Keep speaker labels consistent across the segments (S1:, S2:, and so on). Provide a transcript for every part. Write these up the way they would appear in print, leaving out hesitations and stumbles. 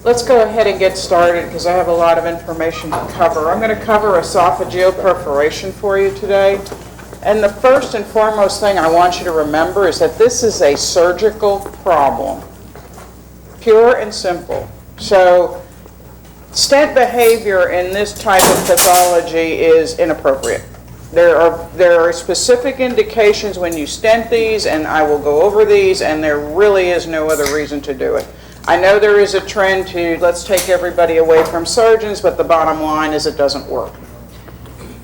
S1: Let's go ahead and get started because I have a lot of information to cover. I'm going to cover esophageal perforation for you today. And the first and foremost thing I want you to remember is that this is a surgical problem. Pure and simple. So stent behavior in this type of pathology is inappropriate. There are specific indications when you stent these, and I will go over these, and there really is no other reason to do it. I know there is a trend to let's take everybody away from surgeons, but the bottom line is it doesn't work.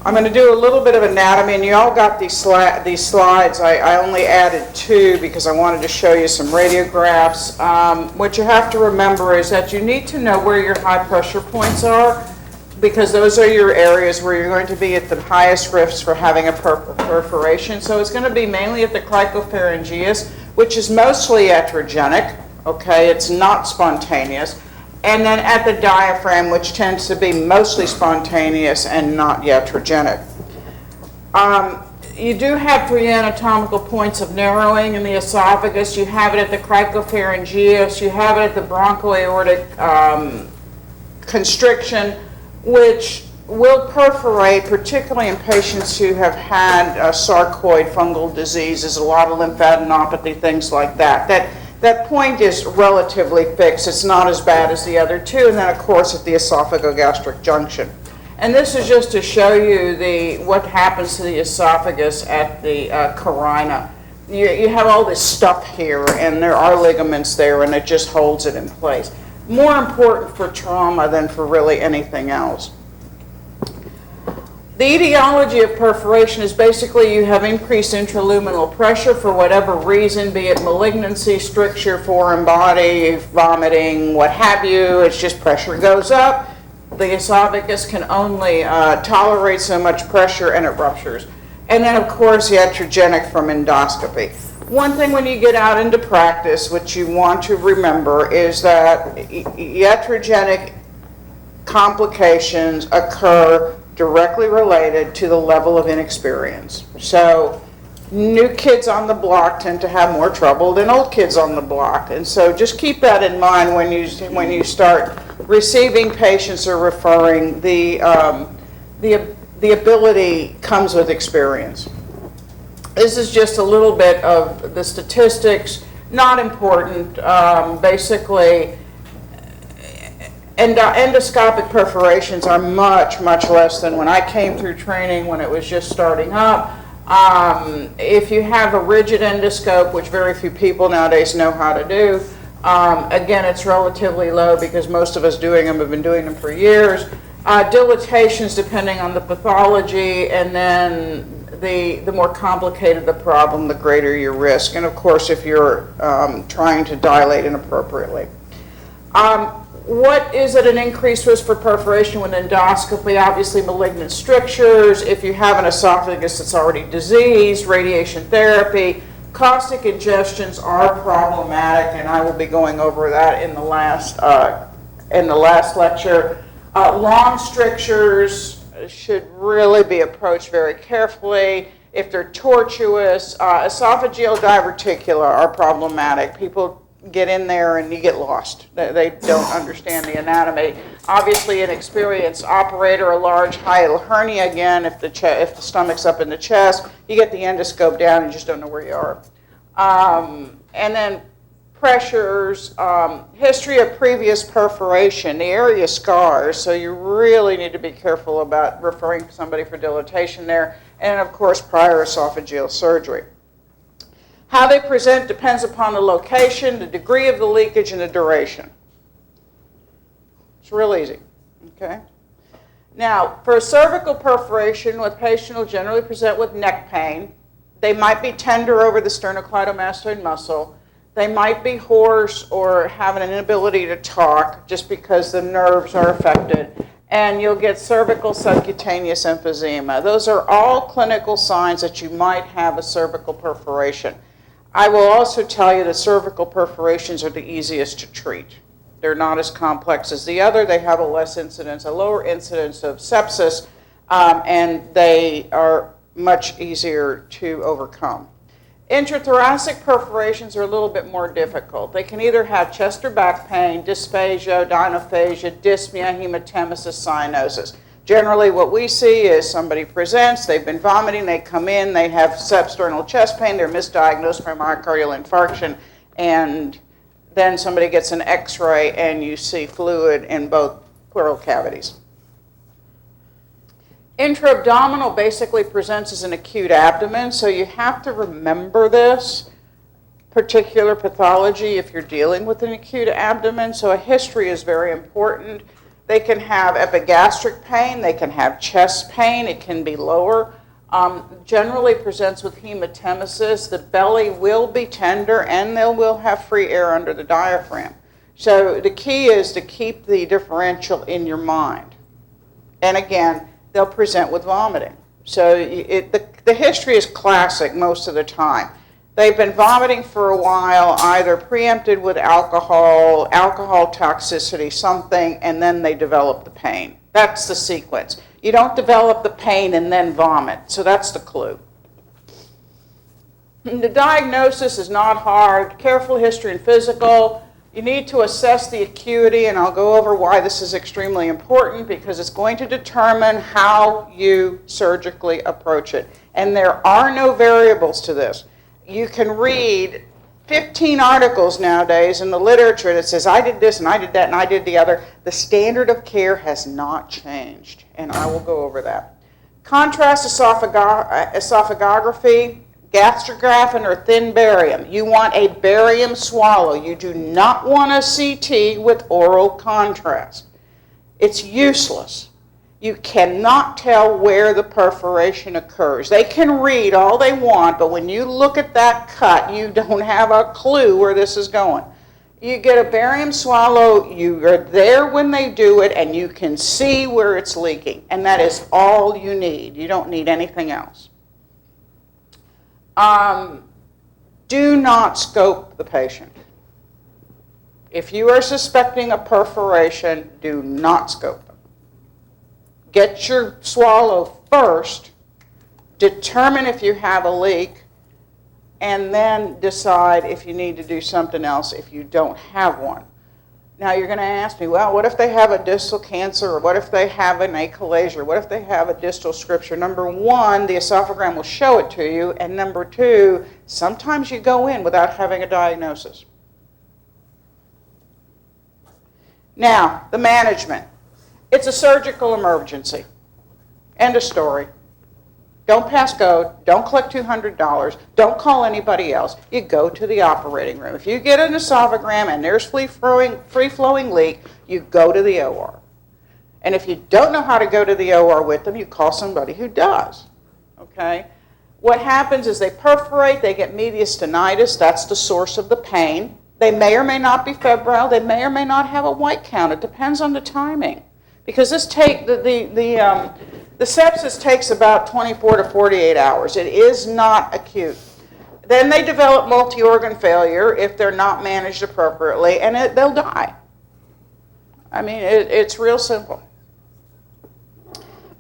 S1: I'm going to do a little bit of anatomy, and you all got these slides. I only added 2 because I wanted to show you some radiographs. What you have to remember is that you need to know where your high pressure points are, because those are your areas where you're going to be at the highest risks for having a perforation. So it's going to be mainly at the cricopharyngeus, which is mostly iatrogenic. Okay, it's not spontaneous. And then at the diaphragm, which tends to be mostly spontaneous and not iatrogenic. You do have 3 anatomical points of narrowing in the esophagus. You have it at the cricopharyngeus. You have it at the bronchoaortic constriction, which will perforate, particularly in patients who have had sarcoid fungal diseases, a lot of lymphadenopathy, things like that. That point is relatively fixed. It's not as bad as the other 2. And then, of course, at the esophagogastric junction. And this is just to show you what happens to the esophagus at the carina. You have all this stuff here, and there are ligaments there, and it just holds it in place. More important for trauma than for really anything else. The etiology of perforation is basically you have increased intraluminal pressure for whatever reason, be it malignancy, stricture, foreign body, vomiting, what have you. It's just pressure goes up. The esophagus can only tolerate so much pressure, and it ruptures. And then, of course, iatrogenic from endoscopy. One thing when you get out into practice, which you want to remember, is that iatrogenic complications occur directly related to the level of inexperience. So new kids on the block tend to have more trouble than old kids on the block. And so just keep that in mind when you start receiving patients or referring. The ability comes with experience. This is just a little bit of the statistics, not important. Basically, endoscopic perforations are much, much less than when I came through training when it was just starting up. If you have a rigid endoscope, which very few people nowadays know how to do, again, it's relatively low because most of us doing them have been doing them for years. Dilatations depending on the pathology, and then the more complicated the problem, the greater your risk. And of course, if you're trying to dilate inappropriately. What is at an increased risk for perforation with endoscopy? Obviously, malignant strictures. If you have an esophagus that's already diseased, radiation therapy. Caustic ingestions are problematic, and I will be going over that in the last lecture. Long strictures should really be approached very carefully. If they're tortuous, esophageal diverticular are problematic. People get in there and you get lost. They don't understand the anatomy. Obviously, an experienced operator, a large hiatal hernia, again, if the stomach's up in the chest, you get the endoscope down and you just don't know where you are. And then pressures, history of previous perforation, the area scars, so you really need to be careful about referring somebody for dilatation there, and of course, prior esophageal surgery. How they present depends upon the location, the degree of the leakage, and the duration. It's real easy, okay? Now, for a cervical perforation, the patient will generally present with neck pain. They might be tender over the sternocleidomastoid muscle. They might be hoarse or have an inability to talk just because the nerves are affected. And you'll get cervical subcutaneous emphysema. Those are all clinical signs that you might have a cervical perforation. I will also tell you that cervical perforations are the easiest to treat. They're not as complex as the other. They have a lower incidence of sepsis, and they are much easier to overcome. Intrathoracic perforations are a little bit more difficult. They can either have chest or back pain, dysphagia, dinophagia, dyspnea, hematemesis, cyanosis. Generally what we see is somebody presents, they've been vomiting, they come in, they have substernal chest pain, they're misdiagnosed for myocardial infarction, and then somebody gets an x-ray and you see fluid in both pleural cavities. Intraabdominal basically presents as an acute abdomen, so you have to remember this particular pathology if you're dealing with an acute abdomen, so a history is very important. They can have epigastric pain, they can have chest pain, it can be lower. Generally presents with hematemesis. The belly will be tender and they will have free air under the diaphragm. So the key is to keep the differential in your mind. And again, they'll present with vomiting. So the history is classic most of the time. They've been vomiting for a while, either preempted with alcohol toxicity, something, and then they develop the pain. That's the sequence. You don't develop the pain and then vomit, so that's the clue. The diagnosis is not hard. Careful history and physical. You need to assess the acuity, and I'll go over why this is extremely important, because it's going to determine how you surgically approach it. And there are no variables to this. You can read 15 articles nowadays in the literature that says, I did this and I did that and I did the other. The standard of care has not changed, and I will go over that. Contrast esophagography, gastrographin or thin barium. You want a barium swallow. You do not want a CT with oral contrast. It's useless. You cannot tell where the perforation occurs. They can read all they want, but when you look at that cut, you don't have a clue where this is going. You get a barium swallow, you are there when they do it, and you can see where it's leaking. And that is all you need. You don't need anything else. Do not scope the patient. If you are suspecting a perforation, do not scope them. Get your swallow first, determine if you have a leak, and then decide if you need to do something else if you don't have one. Now you're going to ask me, well, what if they have a distal cancer, or what if they have an achalasia, or what if they have a distal stricture? Number one, the esophagram will show it to you, and number two, sometimes you go in without having a diagnosis. Now, the management. It's a surgical emergency. End of story. Don't pass go. Don't collect $200. Don't call anybody else. You go to the operating room. If you get an esophagram and there's free-flowing leak, you go to the OR. And if you don't know how to go to the OR with them, you call somebody who does. Okay? What happens is they perforate, they get mediastinitis. That's the source of the pain. They may or may not be febrile. They may or may not have a white count. It depends on the timing. Because this the sepsis takes about 24 to 48 hours. It is not acute. Then they develop multi-organ failure if they're not managed appropriately, and they'll die. I mean, it's real simple.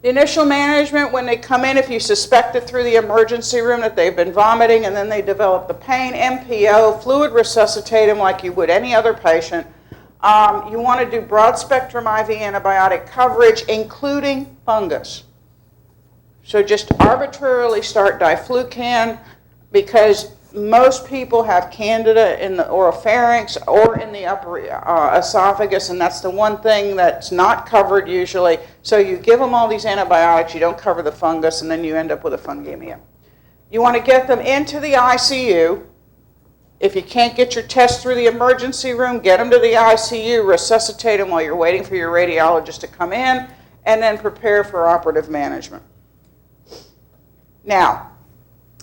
S1: The initial management, when they come in, if you suspect it through the emergency room that they've been vomiting and then they develop the pain, MPO, fluid resuscitate them like you would any other patient. You want to do broad spectrum IV antibiotic coverage, including fungus. So just arbitrarily start diflucan, because most people have candida in the oropharynx or in the upper esophagus, and that's the one thing that's not covered usually. So you give them all these antibiotics, you don't cover the fungus, and then you end up with a fungemia. You want to get them into the ICU. If you can't get your test through the emergency room, get them to the ICU, resuscitate them while you're waiting for your radiologist to come in, and then prepare for operative management. Now,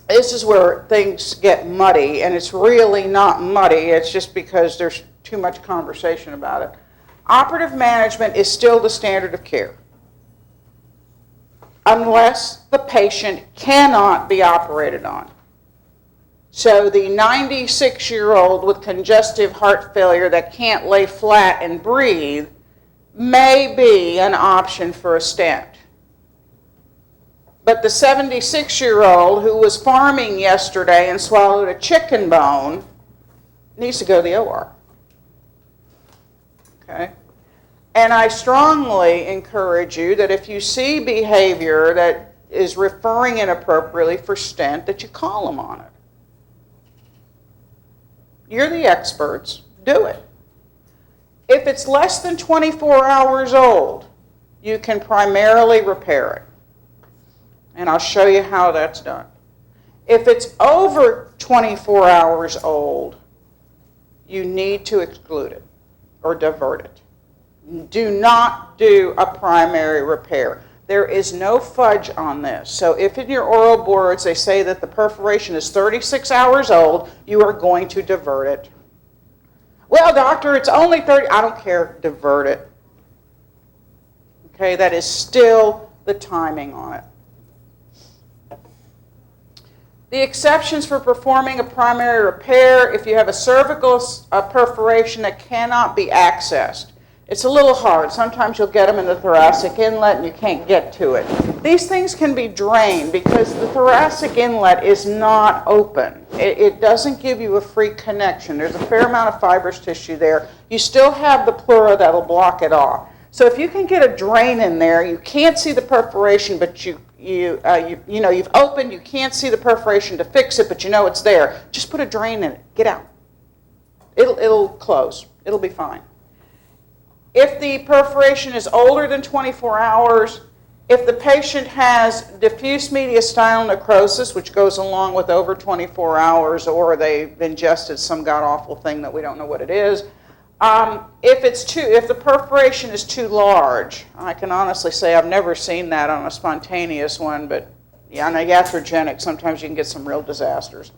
S1: this is where things get muddy, and it's really not muddy. It's just because there's too much conversation about it. Operative management is still the standard of care, unless the patient cannot be operated on. So the 96-year-old with congestive heart failure that can't lay flat and breathe may be an option for a stent. But the 76-year-old who was farming yesterday and swallowed a chicken bone needs to go to the OR. Okay? And I strongly encourage you that if you see behavior that is referring inappropriately for stent, that you call them on it. You're the experts. Do it. If it's less than 24 hours old, you can primarily repair it. And I'll show you how that's done. If it's over 24 hours old, you need to exclude it or divert it. Do not do a primary repair. There is no fudge on this. So if in your oral boards they say that the perforation is 36 hours old, you are going to divert it. Well, doctor, it's only 30. I don't care. Divert it. Okay, that is still the timing on it. The exceptions for performing a primary repair: if you have a cervical perforation that cannot be accessed. It's a little hard. Sometimes you'll get them in the thoracic inlet and you can't get to it. These things can be drained because the thoracic inlet is not open. It doesn't give you a free connection. There's a fair amount of fibrous tissue there. You still have the pleura that'll block it off. So if you can get a drain in there, you can't see the perforation, but you've opened, you can't see the perforation to fix it, but you know it's there. Just put a drain in it. Get out. It'll close. It'll be fine. If the perforation is older than 24 hours, if the patient has diffuse mediastinal necrosis, which goes along with over 24 hours, or they've ingested some god-awful thing that we don't know what it is, if the perforation is too large, I can honestly say I've never seen that on a spontaneous one, but yeah, on a iatrogenic, sometimes you can get some real disasters.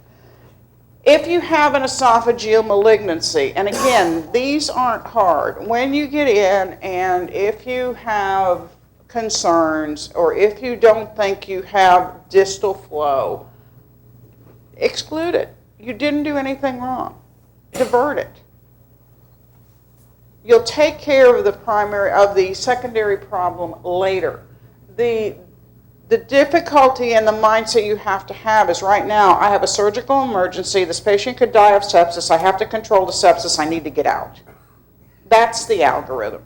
S1: If you have an esophageal malignancy, and again, these aren't hard, when you get in and if you have concerns or if you don't think you have distal flow, exclude it. You didn't do anything wrong. Divert it. You'll take care of the secondary problem later. The difficulty and the mindset you have to have is right now, I have a surgical emergency, this patient could die of sepsis, I have to control the sepsis, I need to get out. That's the algorithm.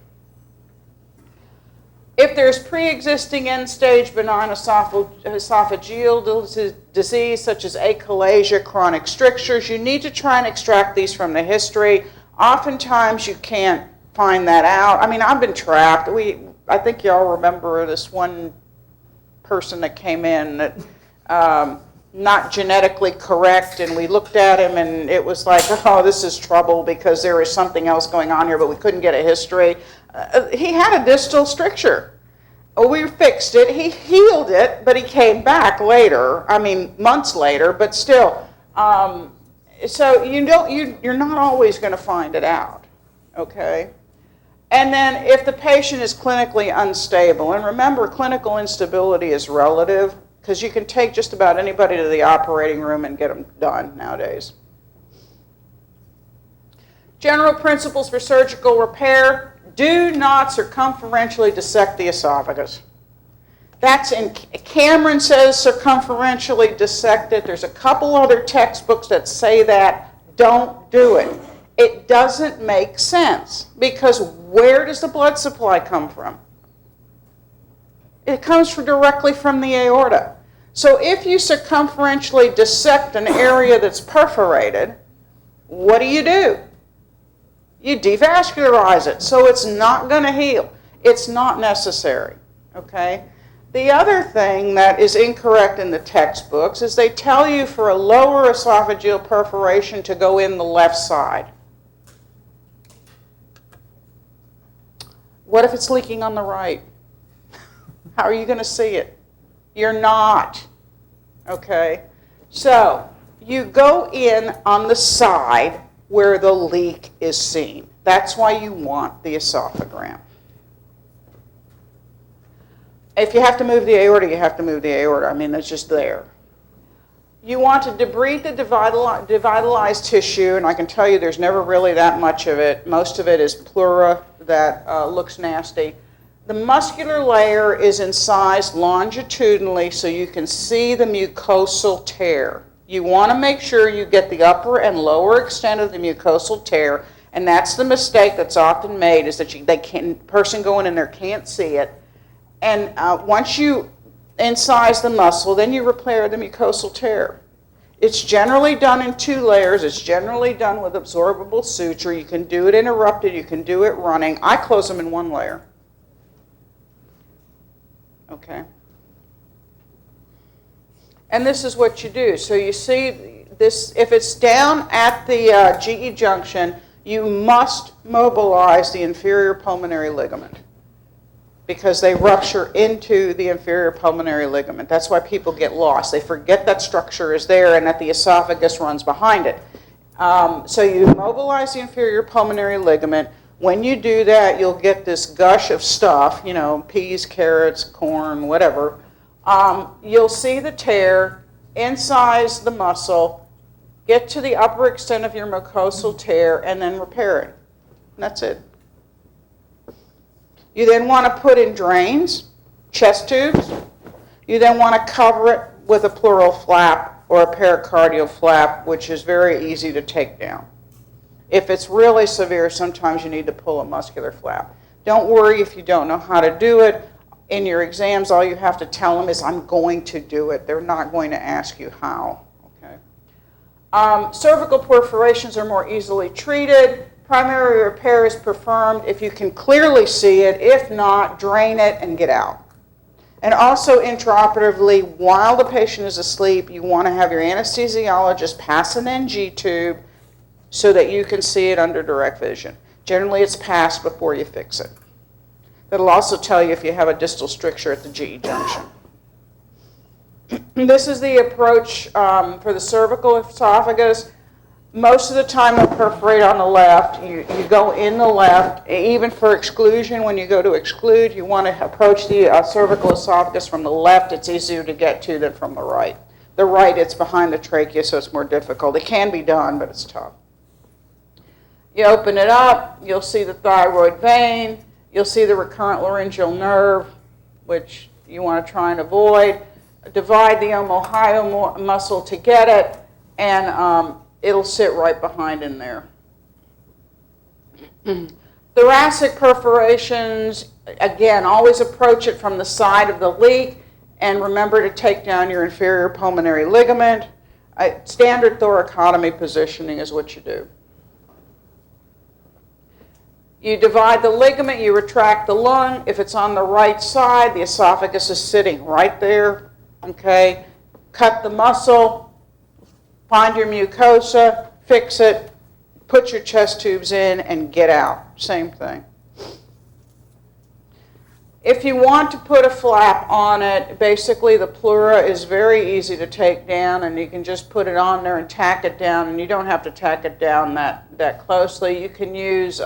S1: If there's pre-existing end-stage benign esophageal disease such as achalasia, chronic strictures, you need to try and extract these from the history. Oftentimes you can't find that out. I mean, I've been trapped. I think y'all remember this one person that came in that not genetically correct, and we looked at him and it was like, oh, this is trouble because there is something else going on here, but we couldn't get a history. He had a distal stricture. We fixed it. He healed it, but he came back later. I mean, months later, but still. So you're not always going to find it out, okay? And then if the patient is clinically unstable, and remember, clinical instability is relative because you can take just about anybody to the operating room and get them done nowadays. General principles for surgical repair: do not circumferentially dissect the esophagus. That's in Cameron says circumferentially dissect it. There's a couple other textbooks that say that. Don't do it. It doesn't make sense because where does the blood supply come from? It comes directly from the aorta. So if you circumferentially dissect an area that's perforated, what do? You devascularize it, so it's not going to heal. It's not necessary, okay? The other thing that is incorrect in the textbooks is they tell you for a lower esophageal perforation to go in the left side. What if it's leaking on the right? How are you going to see it? You're not, okay? So you go in on the side where the leak is seen. That's why you want the esophagram. If you have to move the aorta, you have to move the aorta. I mean, it's just there. You want to debride the devitalized tissue, and I can tell you there's never really that much of it. Most of it is pleura that looks nasty. The muscular layer is incised longitudinally so you can see the mucosal tear. You want to make sure you get the upper and lower extent of the mucosal tear, and that's the mistake that's often made, is that person going in there can't see it. And once you incise the muscle, then you repair the mucosal tear. It's generally done in 2 layers. It's generally done with absorbable suture. You can do it interrupted. You can do it running. I close them in 1 layer. Okay. And this is what you do. So you see this, if it's down at the GE junction, you must mobilize the inferior pulmonary ligament because they rupture into the inferior pulmonary ligament. That's why people get lost. They forget that structure is there and that the esophagus runs behind it. So you mobilize the inferior pulmonary ligament. When you do that, you'll get this gush of stuff, you know, peas, carrots, corn, whatever. You'll see the tear, incise the muscle, get to the upper extent of your mucosal tear, and then repair it. And that's it. You then want to put in drains, chest tubes. You then want to cover it with a pleural flap or a pericardial flap, which is very easy to take down. If it's really severe, sometimes you need to pull a muscular flap. Don't worry if you don't know how to do it. In your exams, all you have to tell them is, I'm going to do it. They're not going to ask you how. Okay. Cervical perforations are more easily treated. Primary repair is performed if you can clearly see it. If not, drain it and get out. And also intraoperatively, while the patient is asleep, you want to have your anesthesiologist pass an NG tube so that you can see it under direct vision. Generally, it's passed before you fix it. That'll also tell you if you have a distal stricture at the GE junction. This is the approach for the cervical esophagus. Most of the time they'll perforate on the left. You go in the left. Even for exclusion, when you go to exclude, you want to approach the cervical esophagus from the left. It's easier to get to than from the right. The right, it's behind the trachea, so it's more difficult. It can be done, but it's tough. You open it up. You'll see the thyroid vein. You'll see the recurrent laryngeal nerve, which you want to try and avoid. Divide the omohyoid muscle to get it, and it'll sit right behind in there. Thoracic perforations, again, always approach it from the side of the leak, and remember to take down your inferior pulmonary ligament. Standard thoracotomy positioning is what you do. You divide the ligament, you retract the lung. If it's on the right side, the esophagus is sitting right there. Okay? Cut the muscle, find your mucosa, fix it, put your chest tubes in, and get out. Same thing. If you want to put a flap on it, basically the pleura is very easy to take down, and you can just put it on there and tack it down, and you don't have to tack it down that closely. You can use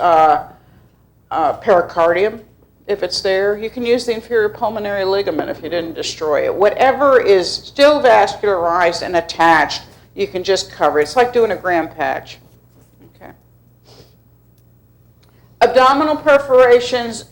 S1: pericardium if it's there. You can use the inferior pulmonary ligament if you didn't destroy it. Whatever is still vascularized and attached, you can just cover it. It's like doing a Graham patch. Okay. Abdominal perforations,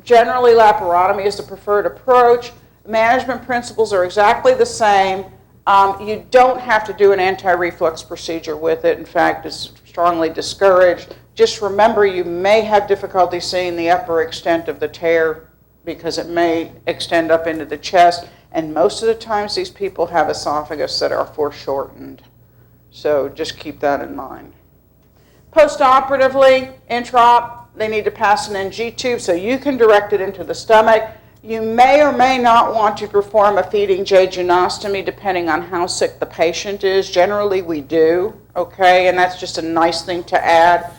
S1: generally laparotomy is the preferred approach. Management principles are exactly the same. You don't have to do an anti-reflux procedure with it. In fact, it's strongly discouraged. Just remember, you may have difficulty seeing the upper extent of the tear because it may extend up into the chest. And most of the times, these people have esophagus that are foreshortened. So just keep that in mind. Postoperatively, intraop, they need to pass an NG tube so you can direct it into the stomach. You may or may not want to perform a feeding jejunostomy depending on how sick the patient is. Generally, we do, okay? And that's just a nice thing to add.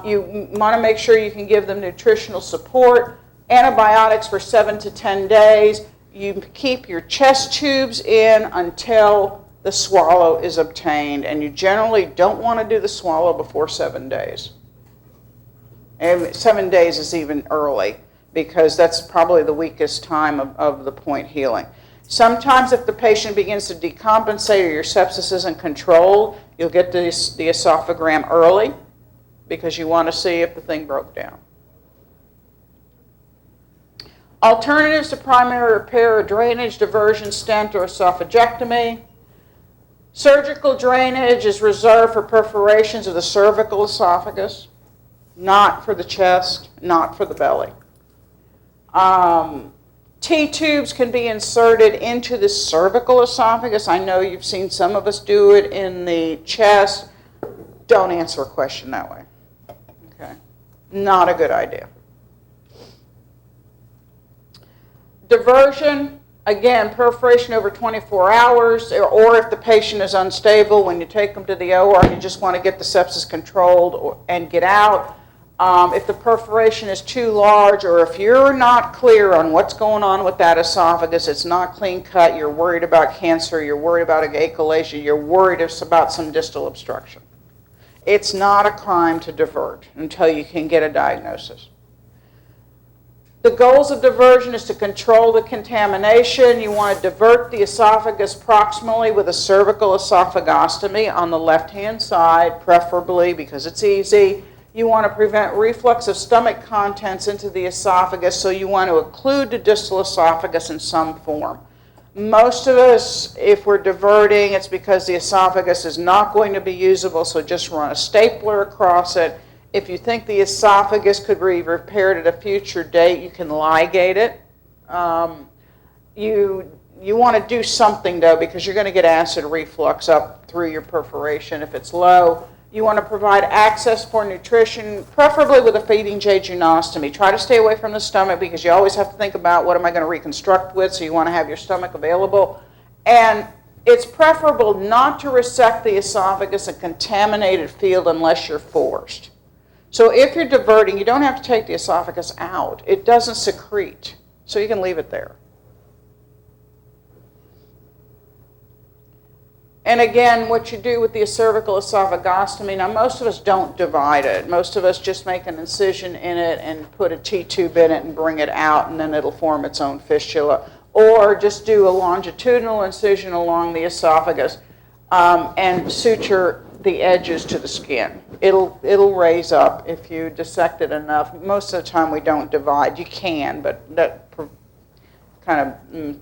S1: You want to make sure you can give them nutritional support, antibiotics for 7 to 10 days. You keep your chest tubes in until the swallow is obtained, and you generally don't want to do the swallow before 7 days. And 7 days is even early because that's probably the weakest time of the point healing. Sometimes if the patient begins to decompensate or your sepsis isn't controlled, you'll get the esophagram early because you want to see if the thing broke down. Alternatives to primary repair are drainage, diversion, stent, or esophagectomy. Surgical drainage is reserved for perforations of the cervical esophagus, not for the chest, not for the belly. T-tubes can be inserted into the cervical esophagus. I know you've seen some of us do it in the chest. Don't answer a question that way. Okay? Not a good idea. Diversion, again, perforation over 24 hours, or if the patient is unstable, when you take them to the OR and you just want to get the sepsis controlled and get out. If the perforation is too large, or if you're not clear on what's going on with that esophagus, it's not clean cut, you're worried about cancer, you're worried about achalasia, you're worried about some distal obstruction. It's not a crime to divert until you can get a diagnosis. The goals of diversion is to control the contamination. You want to divert the esophagus proximally with a cervical esophagostomy on the left-hand side, preferably because it's easy. You want to prevent reflux of stomach contents into the esophagus, so you want to occlude the distal esophagus in some form. Most of us, if we're diverting, it's because the esophagus is not going to be usable, so just run a stapler across it. If you think the esophagus could be repaired at a future date, you can ligate it. You want to do something, though, because you're going to get acid reflux up through your perforation if it's low. You want to provide access for nutrition, preferably with a feeding jejunostomy. Try to stay away from the stomach because you always have to think about what am I going to reconstruct with, so you want to have your stomach available. And it's preferable not to resect the esophagus, a contaminated field, unless you're forced. So if you're diverting, you don't have to take the esophagus out. It doesn't secrete, so you can leave it there. And again, what you do with the cervical esophagostomy, now most of us don't divide it. Most of us just make an incision in it and put a T-tube in it and bring it out, and then it'll form its own fistula. Or just do a longitudinal incision along the esophagus and suture the edges to the skin. It'll raise up if you dissect it enough. Most of the time we don't divide. You can, but that kind of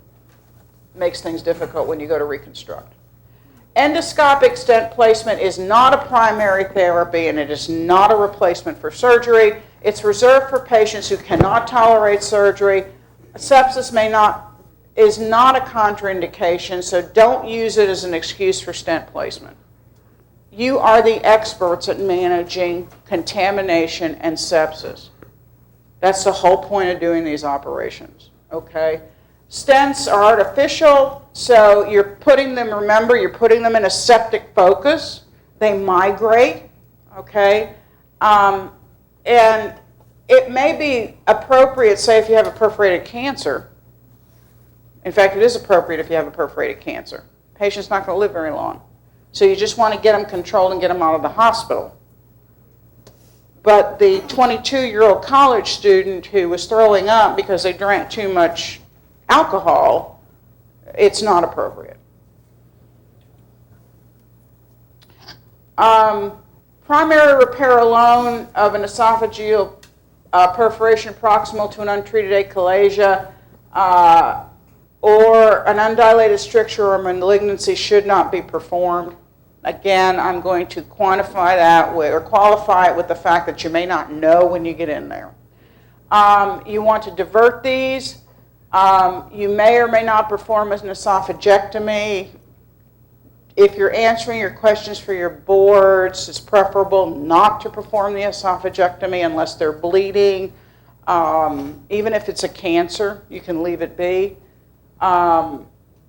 S1: makes things difficult when you go to reconstruct. Endoscopic stent placement is not a primary therapy, and it is not a replacement for surgery. It's reserved for patients who cannot tolerate surgery. Sepsis is not a contraindication, so don't use it as an excuse for stent placement. You are the experts at managing contamination and sepsis. That's the whole point of doing these operations, okay? Stents are artificial, so you're putting them, remember, you're putting them in a septic focus. They migrate, okay? And it may be appropriate, say if you have a perforated cancer. In fact, it is appropriate if you have a perforated cancer. The patient's not going to live very long. So you just want to get them controlled and get them out of the hospital. But the 22-year-old college student who was throwing up because they drank too much alcohol, it's not appropriate. Primary repair alone of an esophageal perforation proximal to an untreated achalasia or an undilated stricture or malignancy should not be performed. Again, I'm going to quantify that or qualify it with the fact that you may not know when you get in there. You want to divert these. You may or may not perform an esophagectomy. If you're answering your questions for your boards, it's preferable not to perform the esophagectomy unless they're bleeding. Even if it's a cancer, you can leave it be.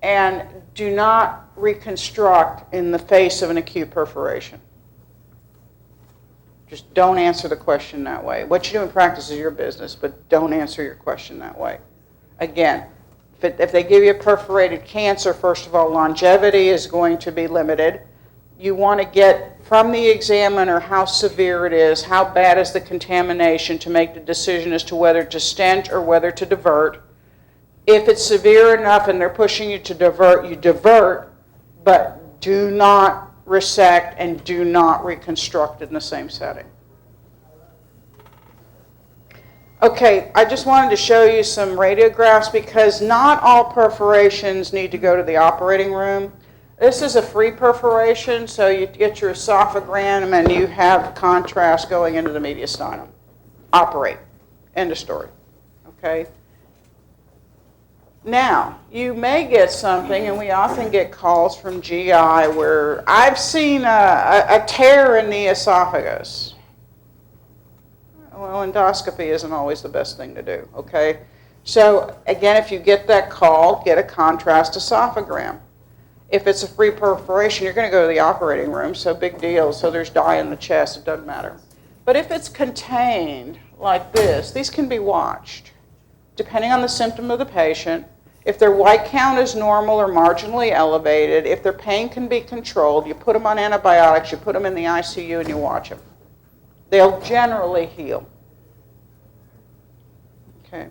S1: And do not reconstruct in the face of an acute perforation. Just don't answer the question that way. What you do in practice is your business, but don't answer your question that way. Again, if they give you a perforated cancer, first of all, longevity is going to be limited. You want to get from the examiner how severe it is, how bad is the contamination to make the decision as to whether to stent or whether to divert. If it's severe enough and they're pushing you to divert, you divert, but do not resect and do not reconstruct in the same setting. Okay, I just wanted to show you some radiographs because not all perforations need to go to the operating room. This is a free perforation, so you get your esophagram and you have contrast going into the mediastinum. Operate. End of story. Okay? Now, you may get something, and we often get calls from GI where I've seen a tear in the esophagus. Well, endoscopy isn't always the best thing to do, okay? So, again, if you get that call, get a contrast esophagram. If it's a free perforation, you're going to go to the operating room, so big deal. So there's dye in the chest, it doesn't matter. But if it's contained like this, these can be watched, depending on the symptom of the patient. If their white count is normal or marginally elevated, if their pain can be controlled, you put them on antibiotics, you put them in the ICU, and you watch them. They'll generally heal. Okay.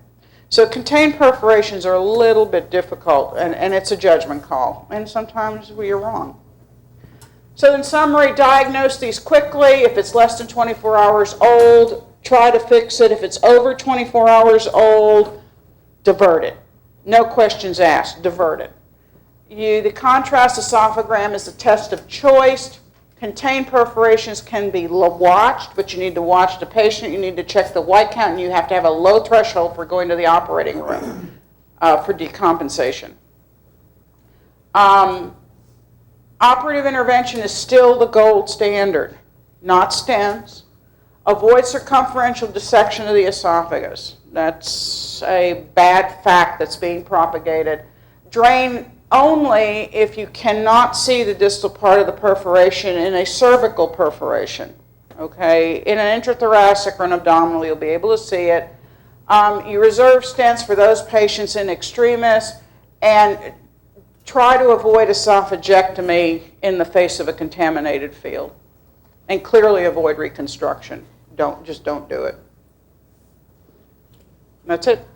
S1: So contained perforations are a little bit difficult, and it's a judgment call, and sometimes we're wrong. So in summary, diagnose these quickly. If it's less than 24 hours old, try to fix it. If it's over 24 hours old, divert it. No questions asked, divert it. The contrast esophagram is the test of choice. Contained perforations can be watched, but you need to watch the patient. You need to check the white count, and you have to have a low threshold for going to the operating room for decompensation. Operative intervention is still the gold standard, not stents. Avoid circumferential dissection of the esophagus. That's a bad fact that's being propagated. Drain only if you cannot see the distal part of the perforation in a cervical perforation. Okay, in an intrathoracic or an abdominal, you'll be able to see it. You reserve stents for those patients in extremis, and try to avoid esophagectomy in the face of a contaminated field, and clearly avoid reconstruction. Just don't do it. That's it.